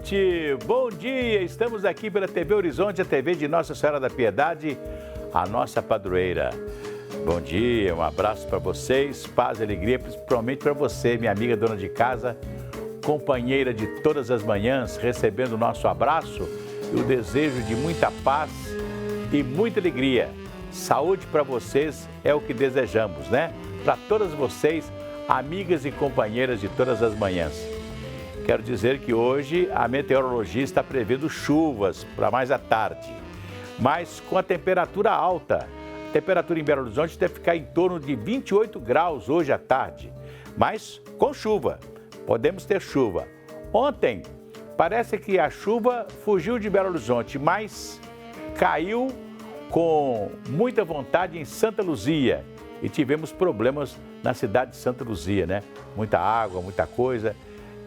gente! Bom dia! Estamos aqui pela TV Horizonte, a TV de Nossa Senhora da Piedade, a nossa padroeira. Bom dia, um abraço para vocês, paz e alegria, principalmente para você, minha amiga dona de casa, companheira de todas as manhãs, recebendo o nosso abraço e o desejo de muita paz e muita alegria. Saúde para vocês é o que desejamos, né? Para todas vocês, amigas e companheiras de todas as manhãs. Quero dizer que hoje a meteorologia está prevendo chuvas para mais à tarde, mas com a temperatura alta. A temperatura em Belo Horizonte deve ficar em torno de 28 graus hoje à tarde, mas com chuva. Podemos ter chuva. Ontem, parece que a chuva fugiu de Belo Horizonte, mas caiu com muita vontade em Santa Luzia e tivemos problemas na cidade de Santa Luzia, né? Muita água, muita coisa.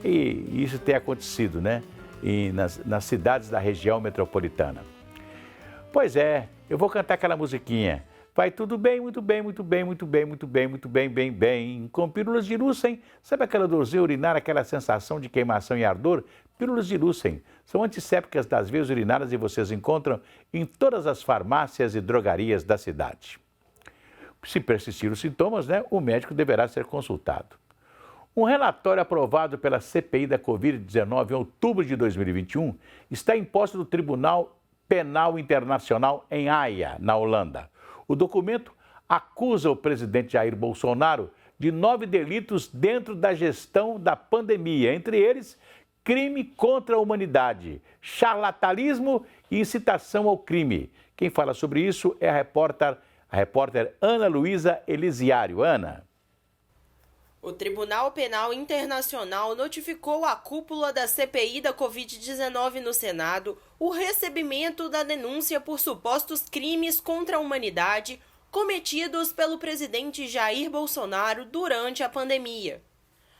E isso tem acontecido, né? E nas cidades da região metropolitana. Pois é, eu vou cantar aquela musiquinha. Vai tudo bem, muito bem, muito bem, muito bem, muito bem, muito bem, bem, bem. Com pílulas de Lúcen, sabe aquela dorzinha urinária, aquela sensação de queimação e ardor? Pílulas de Lúcen são antissépticas das veias urinárias e vocês encontram em todas as farmácias e drogarias da cidade. Se persistir os sintomas, né, o médico deverá ser consultado. Um relatório aprovado pela CPI da Covid-19 em outubro de 2021 está em posse do Tribunal Penal Internacional em Haia, na Holanda. O documento acusa o presidente Jair Bolsonaro de 9 delitos dentro da gestão da pandemia, entre eles crime contra a humanidade, charlatanismo e incitação ao crime. Quem fala sobre isso é a repórter Ana Luísa Elisiário. Ana. O Tribunal Penal Internacional notificou à cúpula da CPI da Covid-19 no Senado o recebimento da denúncia por supostos crimes contra a humanidade cometidos pelo presidente Jair Bolsonaro durante a pandemia.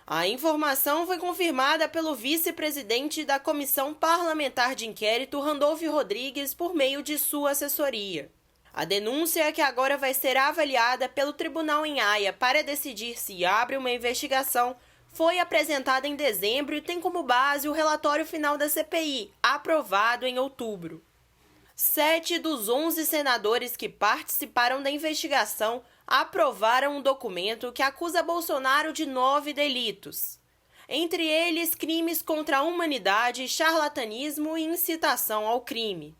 A informação foi confirmada pelo vice-presidente da Comissão Parlamentar de Inquérito, Randolph Rodrigues, por meio de sua assessoria. A denúncia, que agora vai ser avaliada pelo Tribunal em Haia para decidir se abre uma investigação, foi apresentada em dezembro e tem como base o relatório final da CPI, aprovado em outubro. 7 dos 11 senadores que participaram da investigação aprovaram um documento que acusa Bolsonaro de 9 delitos. Entre eles, crimes contra a humanidade, charlatanismo e incitação ao crime.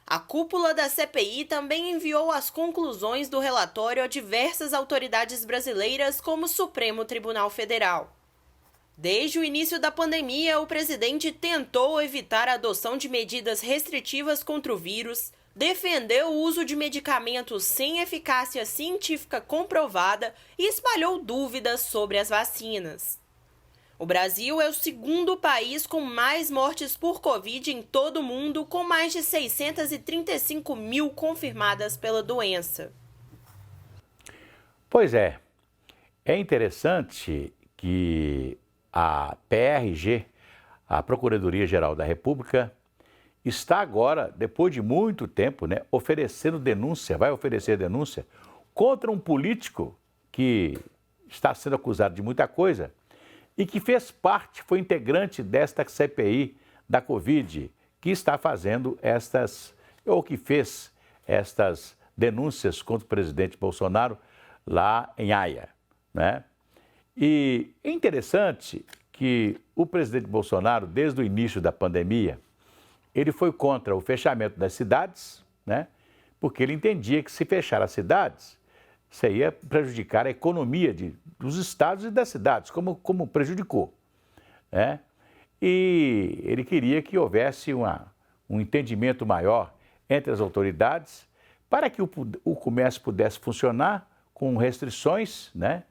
A cúpula da CPI também enviou as conclusões do relatório a diversas autoridades brasileiras, como o Supremo Tribunal Federal. Desde o início da pandemia, o presidente tentou evitar a adoção de medidas restritivas contra o vírus, defendeu o uso de medicamentos sem eficácia científica comprovada e espalhou dúvidas sobre as vacinas. O Brasil é o segundo país com mais mortes por Covid em todo o mundo, com mais de 635 mil confirmadas pela doença. Pois é interessante que a PRG, a Procuradoria-Geral da República, está agora, depois de muito tempo, né, vai oferecer denúncia contra um político que está sendo acusado de muita coisa, e que foi integrante desta CPI da Covid, que está fazendo que fez estas denúncias contra o presidente Bolsonaro lá em Haia, né? E é interessante que o presidente Bolsonaro, desde o início da pandemia, ele foi contra o fechamento das cidades, né? Porque ele entendia que se fechar as cidades, isso ia prejudicar a economia dos estados e das cidades, como prejudicou, né? E ele queria que houvesse um entendimento maior entre as autoridades para que o comércio pudesse funcionar com restrições, né?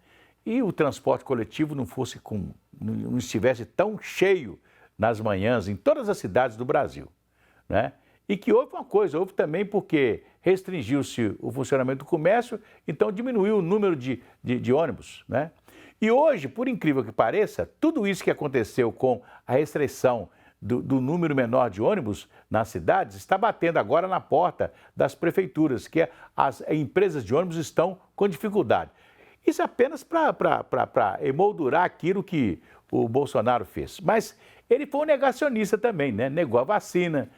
E o transporte coletivo não estivesse tão cheio nas manhãs em todas as cidades do Brasil, né? E que houve também porque restringiu-se o funcionamento do comércio, então diminuiu o número de ônibus, né? E hoje, por incrível que pareça, tudo isso que aconteceu com a restrição do número menor de ônibus nas cidades está batendo agora na porta das prefeituras, que as empresas de ônibus estão com dificuldade. Isso apenas para emoldurar aquilo que o Bolsonaro fez. Mas ele foi um negacionista também, né? Negou a vacina,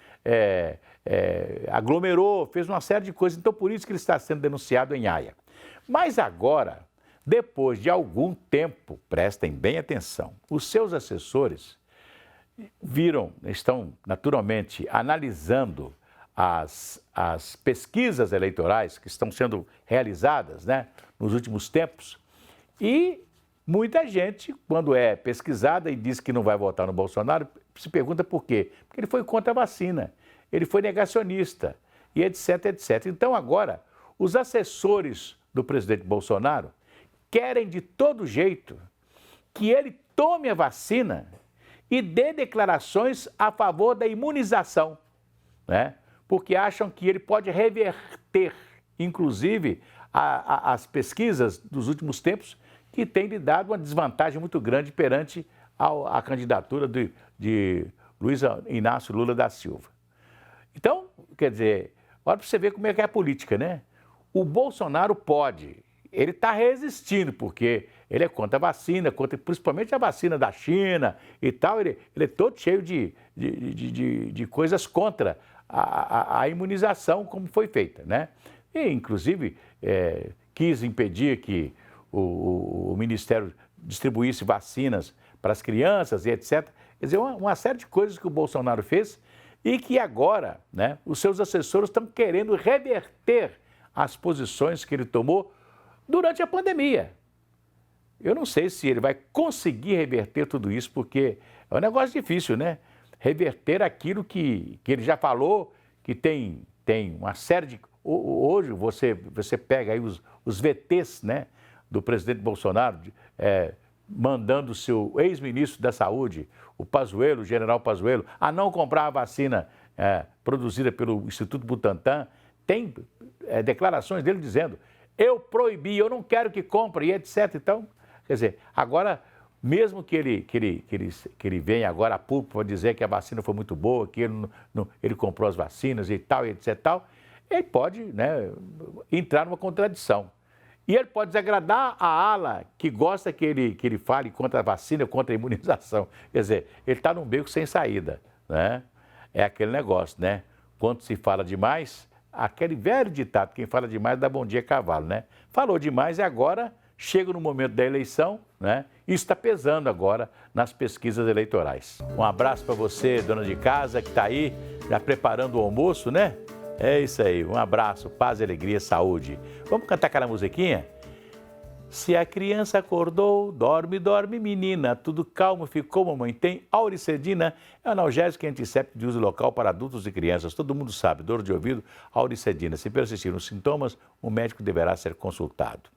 aglomerou, fez uma série de coisas. Então, por isso que ele está sendo denunciado em Haia. Mas agora, depois de algum tempo, prestem bem atenção, os seus assessores estão naturalmente analisando as pesquisas eleitorais que estão sendo realizadas, né, nos últimos tempos, e muita gente, quando é pesquisada e diz que não vai votar no Bolsonaro, se pergunta por quê. Porque ele foi contra a vacina, ele foi negacionista, e etc, etc. Então agora, os assessores do presidente Bolsonaro querem de todo jeito que ele tome a vacina e dê declarações a favor da imunização, né? Porque acham que ele pode reverter, inclusive, as pesquisas dos últimos tempos que têm lhe dado uma desvantagem muito grande perante a candidatura de Luiz Inácio Lula da Silva. Então, quer dizer, olha para você ver como é que é a política, né? O Bolsonaro pode, ele está resistindo, porque ele é contra a vacina, contra principalmente a vacina da China e tal, ele é todo cheio de coisas contra a imunização como foi feita, né? E, inclusive, quis impedir que o Ministério distribuísse vacinas para as crianças e etc. Quer dizer, uma série de coisas que o Bolsonaro fez e que agora, né, os seus assessores estão querendo reverter as posições que ele tomou durante a pandemia. Eu não sei se ele vai conseguir reverter tudo isso, porque é um negócio difícil, né? Reverter aquilo que ele já falou, que tem uma série de... Hoje você pega aí os VTs, né, do presidente Bolsonaro, mandando o seu ex-ministro da Saúde, o general Pazuello, a não comprar a vacina produzida pelo Instituto Butantan. Tem declarações dele dizendo, eu proibi, eu não quero que compre, e etc. Então, quer dizer, agora, mesmo que ele venha agora a público para dizer que a vacina foi muito boa, que ele comprou as vacinas e tal, e etc. Tal, ele pode, né, entrar numa contradição. E ele pode desagradar a ala que gosta que ele fale contra a vacina, contra a imunização. Quer dizer, ele está num beco sem saída, né? É aquele negócio, né? Quando se fala demais, aquele velho ditado, quem fala demais dá bom dia a cavalo, né? Falou demais e agora chega no momento da eleição, né? Isso está pesando agora nas pesquisas eleitorais. Um abraço para você, dona de casa, que está aí já preparando o almoço, né? É isso aí, um abraço, paz, alegria, saúde. Vamos cantar aquela musiquinha? Se a criança acordou, dorme, dorme, menina, tudo calmo ficou, mamãe tem auricedina, é analgésico e antisséptico de uso local para adultos e crianças. Todo mundo sabe, dor de ouvido, auricedina. Se persistirem os sintomas, o médico deverá ser consultado.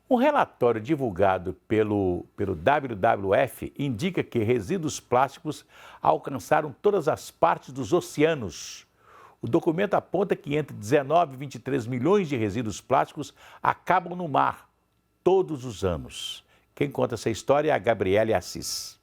Um relatório divulgado pelo WWF indica que resíduos plásticos alcançaram todas as partes dos oceanos. O documento aponta que entre 19 e 23 milhões de resíduos plásticos acabam no mar todos os anos. Quem conta essa história é a Gabriele Assis.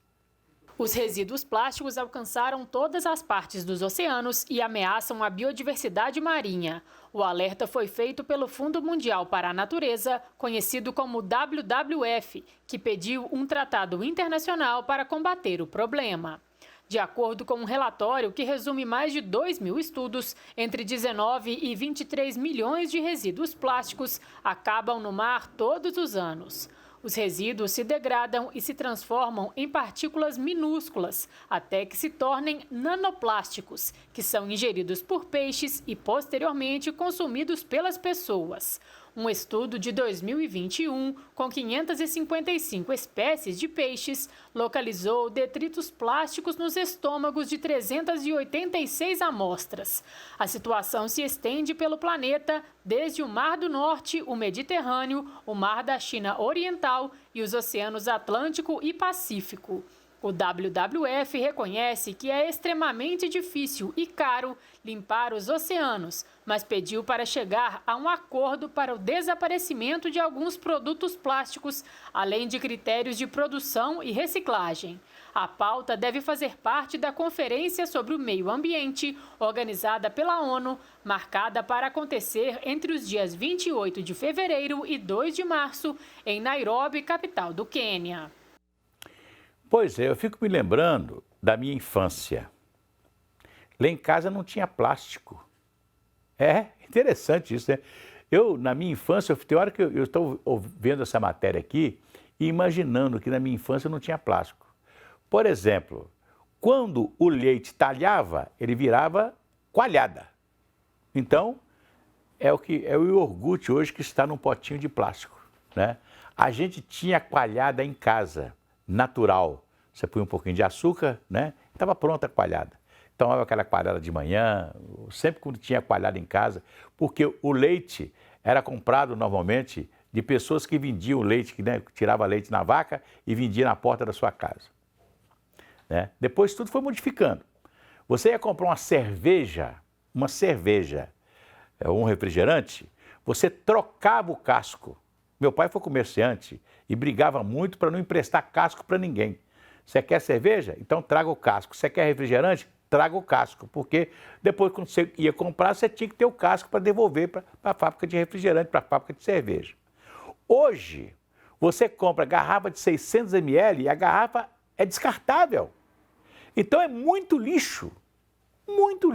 Os resíduos plásticos alcançaram todas as partes dos oceanos e ameaçam a biodiversidade marinha. O alerta foi feito pelo Fundo Mundial para a Natureza, conhecido como WWF, que pediu um tratado internacional para combater o problema. De acordo com um relatório que resume mais de 2.000 estudos, entre 19 e 23 milhões de resíduos plásticos acabam no mar todos os anos. Os resíduos se degradam e se transformam em partículas minúsculas, até que se tornem nanoplásticos, que são ingeridos por peixes e posteriormente consumidos pelas pessoas. Um estudo de 2021, com 555 espécies de peixes, localizou detritos plásticos nos estômagos de 386 amostras. A situação se estende pelo planeta, desde o Mar do Norte, o Mediterrâneo, o Mar da China Oriental e os oceanos Atlântico e Pacífico. O WWF reconhece que é extremamente difícil e caro limpar os oceanos, mas pediu para chegar a um acordo para o desaparecimento de alguns produtos plásticos, além de critérios de produção e reciclagem. A pauta deve fazer parte da Conferência sobre o Meio Ambiente, organizada pela ONU, marcada para acontecer entre os dias 28 de fevereiro e 2 de março, em Nairobi, capital do Quênia. Pois é, eu fico me lembrando da minha infância. Lá em casa não tinha plástico. É interessante isso, né? Na minha infância, tem hora que eu estou vendo essa matéria aqui e imaginando que na minha infância não tinha plástico. Por exemplo, quando o leite talhava, ele virava coalhada. Então, é o iogurte hoje que está num potinho de plástico, né? A gente tinha coalhada em casa, natural. Você põe um pouquinho de açúcar, né? Estava pronta a coalhada. Tomava aquela coalhada de manhã, sempre quando tinha coalhada em casa, porque o leite era comprado normalmente de pessoas que vendiam leite, que, né, tirava leite na vaca e vendia na porta da sua casa, né? Depois tudo foi modificando. Você ia comprar uma cerveja, um refrigerante, você trocava o casco. Meu pai foi comerciante e brigava muito para não emprestar casco para ninguém. Você quer cerveja? Então traga o casco. Você quer refrigerante? Traga o casco, porque depois quando você ia comprar, você tinha que ter o casco para devolver para a fábrica de refrigerante, para a fábrica de cerveja. Hoje, você compra garrafa de 600 ml e a garrafa é descartável. Então é muito lixo, muito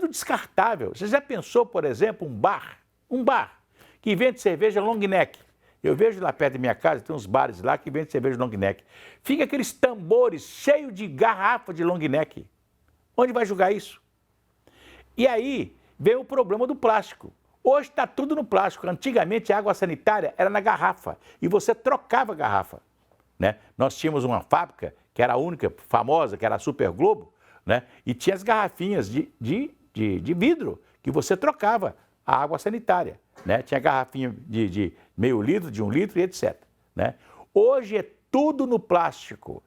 descartável. Você já pensou, por exemplo, um bar que vende cerveja long neck? Eu vejo lá perto da minha casa, tem uns bares lá que vendem cerveja long neck. Fica aqueles tambores cheios de garrafa de long neck. Onde vai jogar isso? E aí vem o problema do plástico. Hoje está tudo no plástico. Antigamente a água sanitária era na garrafa e você trocava a garrafa, né? Nós tínhamos uma fábrica que era a única famosa, que era a Super Globo, né? E tinha as garrafinhas de vidro que você trocava a água sanitária, né? Tinha garrafinha de meio litro, de 1 litro e etc, né? Hoje é tudo no plástico.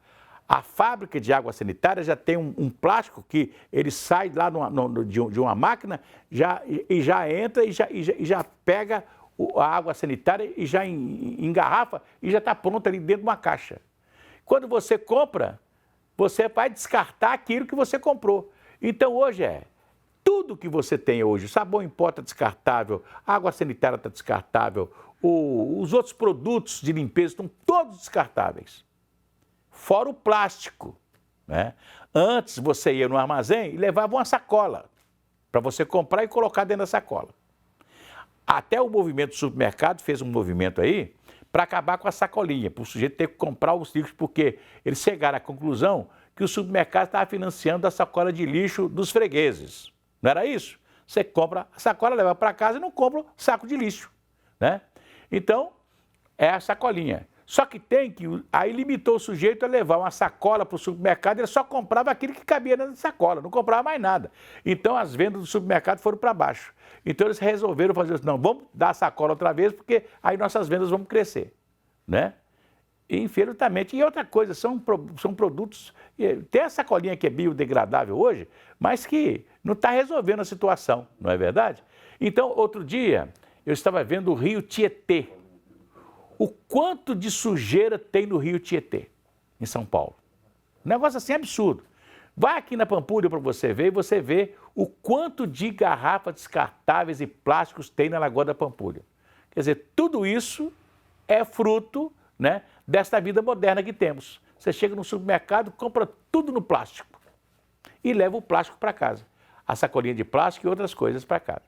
A fábrica de água sanitária já tem um plástico que ele sai lá de uma máquina já entra e já pega a água sanitária e já engarrafa e já está pronto ali dentro de uma caixa. Quando você compra, você vai descartar aquilo que você comprou. Então hoje tudo que você tem hoje, sabão em pó está descartável, água sanitária está descartável, os outros produtos de limpeza estão todos descartáveis. Fora o plástico, né? Antes você ia no armazém e levava uma sacola para você comprar e colocar dentro da sacola. Até o movimento do supermercado fez um movimento aí para acabar com a sacolinha, para o sujeito ter que comprar os lixos, porque eles chegaram à conclusão que o supermercado estava financiando a sacola de lixo dos fregueses. Não era isso? Você compra a sacola, leva para casa e não compra o saco de lixo, né? Então, é a sacolinha. Só que aí limitou o sujeito a levar uma sacola para o supermercado, ele só comprava aquilo que cabia dentro da sacola, não comprava mais nada. Então as vendas do supermercado foram para baixo. Então eles resolveram fazer isso, não, vamos dar a sacola outra vez, porque aí nossas vendas vão crescer, né? E infinitamente. E outra coisa, são produtos, tem a sacolinha que é biodegradável hoje, mas que não está resolvendo a situação, não é verdade? Então, outro dia, eu estava vendo o rio Tietê. O quanto de sujeira tem no rio Tietê, em São Paulo. Um negócio assim absurdo. Vai aqui na Pampulha para você ver e você vê o quanto de garrafas descartáveis e plásticos tem na Lagoa da Pampulha. Quer dizer, tudo isso é fruto, né, desta vida moderna que temos. Você chega no supermercado, compra tudo no plástico e leva o plástico para casa. A sacolinha de plástico e outras coisas para casa.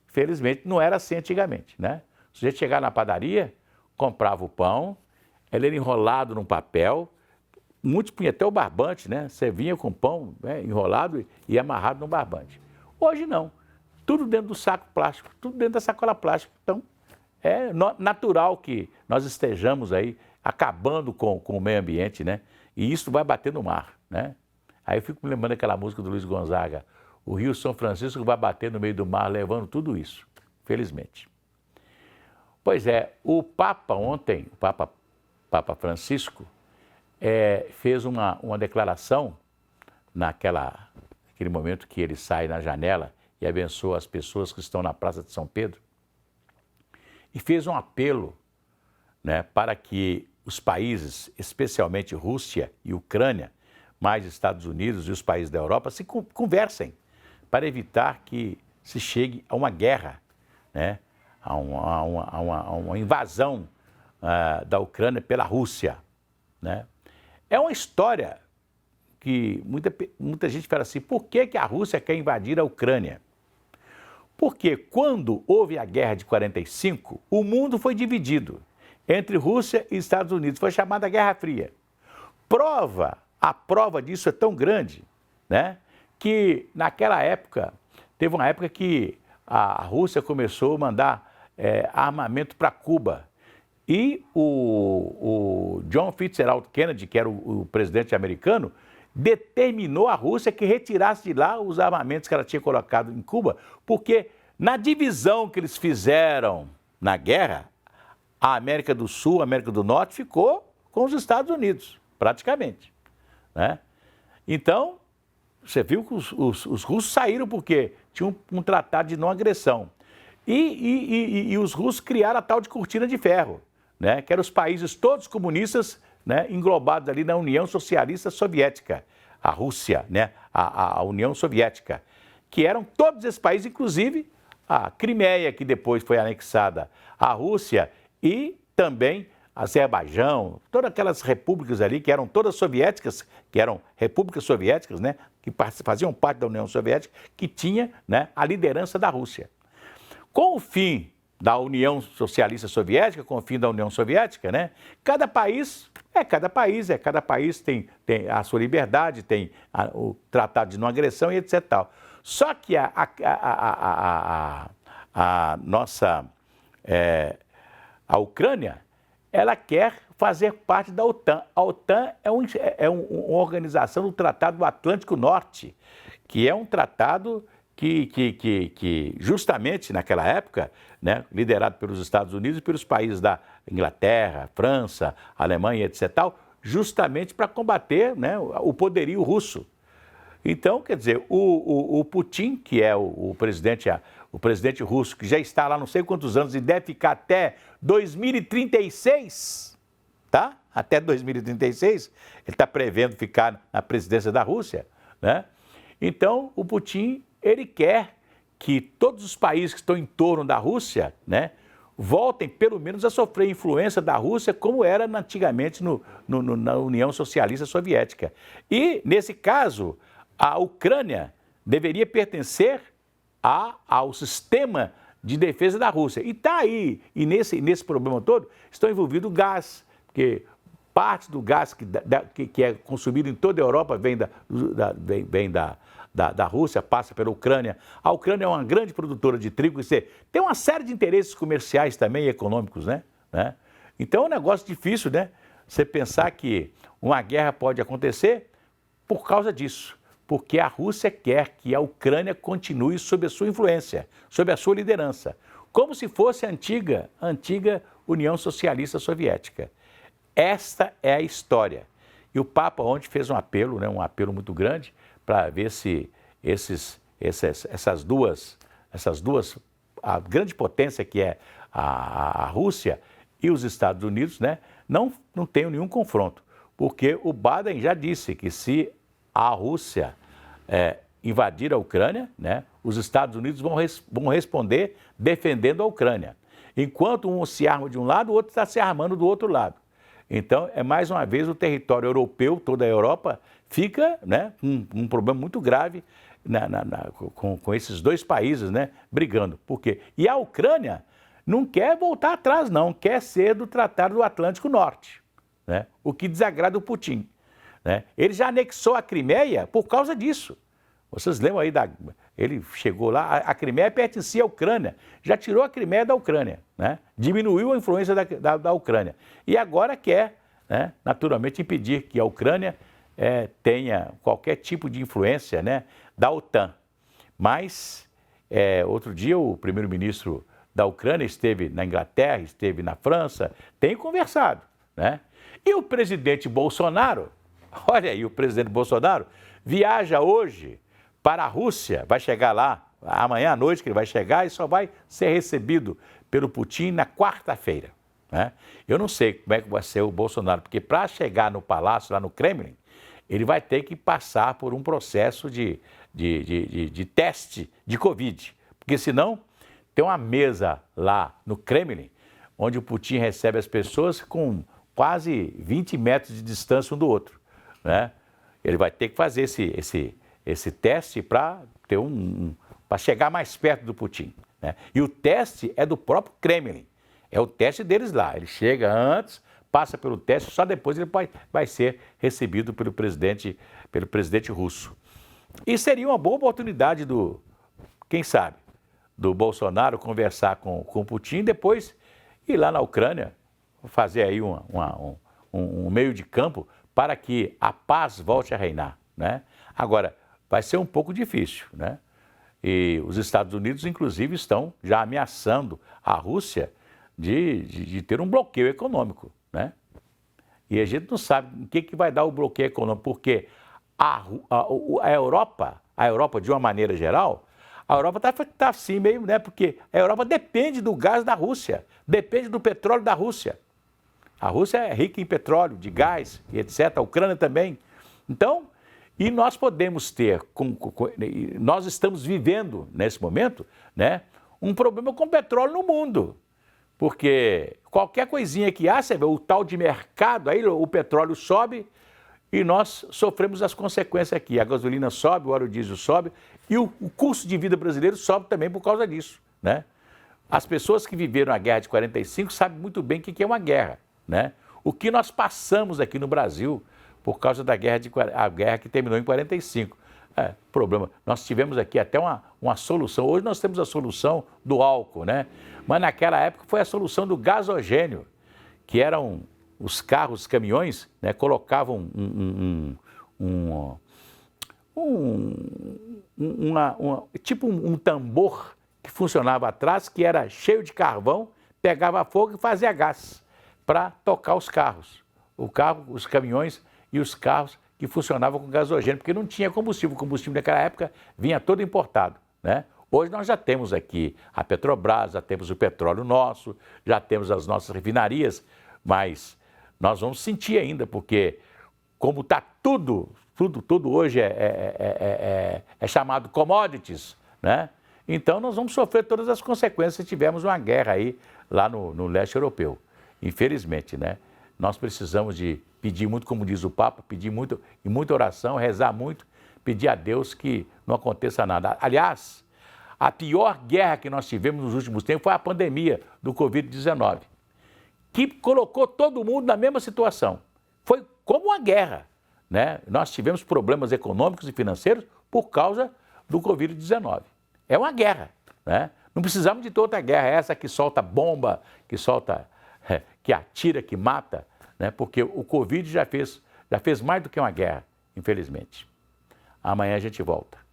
Felizmente não era assim antigamente, né? O sujeito chegava na padaria, comprava o pão, ele era enrolado num papel, muitos punham até o barbante, né? Você vinha com o pão, né, enrolado e amarrado no barbante. Hoje não, tudo dentro do saco plástico, tudo dentro da sacola plástica. Então, é natural que nós estejamos aí acabando com o meio ambiente, né? E isso vai bater no mar, né? Aí eu fico me lembrando daquela música do Luiz Gonzaga, o Rio São Francisco vai bater no meio do mar, levando tudo isso, felizmente. Pois é, o Papa ontem, o Papa Francisco, fez uma declaração naquele momento que ele sai na janela e abençoa as pessoas que estão na Praça de São Pedro, e fez um apelo, né, para que os países, especialmente Rússia e Ucrânia, mais Estados Unidos e os países da Europa, se conversem para evitar que se chegue a uma guerra, né? A uma invasão da Ucrânia pela Rússia, né? é uma história que muita gente fala assim, por que a Rússia quer invadir a Ucrânia? Porque quando houve a guerra de 45, o mundo foi dividido entre Rússia e Estados Unidos, foi chamada Guerra Fria. A prova disso é tão grande, né, que naquela época, teve uma época que a Rússia começou a mandar armamento para Cuba. E o John Fitzgerald Kennedy, que era o presidente americano, determinou a Rússia que retirasse de lá os armamentos que ela tinha colocado em Cuba, porque na divisão que eles fizeram na guerra, a América do Sul, a América do Norte ficou com os Estados Unidos, praticamente, né? Então, você viu que os russos saíram porque tinham um tratado de não agressão. E os russos criaram a tal de cortina de ferro, né? Que eram os países todos comunistas, né, englobados ali na União Socialista Soviética, a Rússia, né, a União Soviética, que eram todos esses países, inclusive a Crimeia, que depois foi anexada à Rússia, e também Azerbaijão, todas aquelas repúblicas ali que eram todas soviéticas, que eram repúblicas soviéticas, né, que faziam parte da União Soviética, que tinha, né, a liderança da Rússia. Com o fim da União Socialista Soviética, com o fim da União Soviética, né, cada país tem a sua liberdade, tem o Tratado de Não Agressão e etc. Tal. Só que a Ucrânia, ela quer fazer parte da OTAN. A OTAN é uma organização do Tratado do Atlântico Norte, que é um tratado que justamente naquela época, né, liderado pelos Estados Unidos e pelos países da Inglaterra, França, Alemanha, etc., tal, justamente para combater, né, o poderio russo. Então, quer dizer, o Putin, que é o presidente russo, que já está lá não sei quantos anos e deve ficar até 2036, tá? Até 2036, ele está prevendo ficar na presidência da Rússia, né? Então, o Putin, ele quer que todos os países que estão em torno da Rússia, né, voltem pelo menos a sofrer influência da Rússia como era antigamente na União Socialista Soviética. E, nesse caso, a Ucrânia deveria pertencer ao sistema de defesa da Rússia. E está aí, e nesse problema todo, estão envolvidos o gás, porque parte do gás que é consumido em toda a Europa vem da Rússia, passa pela Ucrânia. A Ucrânia é uma grande produtora de trigo, tem uma série de interesses comerciais também e econômicos, né? Então é um negócio difícil, né? Você pensar que uma guerra pode acontecer por causa disso, porque a Rússia quer que a Ucrânia continue sob a sua influência, sob a sua liderança, como se fosse a antiga União Socialista Soviética. Esta é a história. E o Papa ontem fez um apelo, né, um apelo muito grande, para ver se essas duas, a grande potência que é a Rússia e os Estados Unidos, né, não tenham nenhum confronto. Porque o Biden já disse que se a Rússia invadir a Ucrânia, né, os Estados Unidos vão responder defendendo a Ucrânia. Enquanto um se arma de um lado, o outro está se armando do outro lado. Então, mais uma vez, o território europeu, toda a Europa, fica, né, um problema muito grave com esses dois países, né, brigando. Por quê? E a Ucrânia não quer voltar atrás, não, quer ser do Tratado do Atlântico Norte, né, o que desagrada o Putin. Né? Ele já anexou a Crimeia por causa disso. Vocês lembram aí, ele chegou lá, a Crimeia pertencia à Ucrânia, já tirou a Crimeia da Ucrânia, né? Diminuiu a influência da Ucrânia. E agora quer, né, naturalmente, impedir que a Ucrânia tenha qualquer tipo de influência, né, da OTAN. Mas, outro dia, o primeiro-ministro da Ucrânia esteve na Inglaterra, esteve na França, tem conversado, né? E o presidente Bolsonaro, olha aí, o presidente Bolsonaro viaja hoje para a Rússia, vai chegar lá amanhã à noite que ele vai chegar e só vai ser recebido pelo Putin na quarta-feira, né? Eu não sei como é que vai ser o Bolsonaro, porque para chegar no palácio, lá no Kremlin, ele vai ter que passar por um processo de teste de Covid, porque senão tem uma mesa lá no Kremlin, onde o Putin recebe as pessoas com quase 20 metros de distância um do outro, né? Ele vai ter que fazer esse teste para ter para chegar mais perto do Putin, né? E o teste é do próprio Kremlin, é o teste deles lá. Ele chega antes, passa pelo teste, só depois ele vai ser recebido pelo presidente russo. E seria uma boa oportunidade quem sabe, do Bolsonaro conversar com o Putin e depois ir lá na Ucrânia, fazer aí um meio de campo para que a paz volte a reinar, né? Agora, vai ser um pouco difícil, né? E os Estados Unidos, inclusive, estão já ameaçando a Rússia de ter um bloqueio econômico, né? E a gente não sabe em que vai dar o bloqueio econômico, porque a Europa, de uma maneira geral, a Europa está assim meio, né? Porque a Europa depende do gás da Rússia, depende do petróleo da Rússia. A Rússia é rica em petróleo, de gás, e etc. A Ucrânia também. Então, e nós podemos ter, nós estamos vivendo nesse momento, né, um problema com petróleo no mundo. Porque qualquer coisinha que há, você vê, o tal de mercado, aí o petróleo sobe e nós sofremos as consequências aqui. A gasolina sobe, o óleo diesel sobe e o custo de vida brasileiro sobe também por causa disso, né? As pessoas que viveram a guerra de 45 sabem muito bem o que é uma guerra, né? O que nós passamos aqui no Brasil por causa da guerra, a guerra que terminou em 45. Problema. Nós tivemos aqui até uma solução. Hoje nós temos a solução do álcool, né? Mas naquela época foi a solução do gasogênio, que eram os carros, os caminhões, né, colocavam tipo um tambor que funcionava atrás, que era cheio de carvão, pegava fogo e fazia gás para tocar os carros. Os caminhões e os carros que funcionavam com gasogênio, porque não tinha combustível. O combustível naquela época vinha todo importado, né? Hoje nós já temos aqui a Petrobras, já temos o petróleo nosso, já temos as nossas refinarias, mas nós vamos sentir ainda, porque como está tudo hoje é chamado commodities, né? Então nós vamos sofrer todas as consequências se tivermos uma guerra aí lá no leste europeu, infelizmente, né? Nós precisamos de pedir muito, como diz o Papa, pedir muito, e muita oração, rezar muito, pedir a Deus que não aconteça nada. Aliás, a pior guerra que nós tivemos nos últimos tempos foi a pandemia do Covid-19, que colocou todo mundo na mesma situação. Foi como uma guerra, né? Nós tivemos problemas econômicos e financeiros por causa do Covid-19. É uma guerra, né? Não precisamos de toda guerra, essa que solta bomba, que atira, que mata, né? Porque o Covid já fez mais do que uma guerra, infelizmente. Amanhã a gente volta.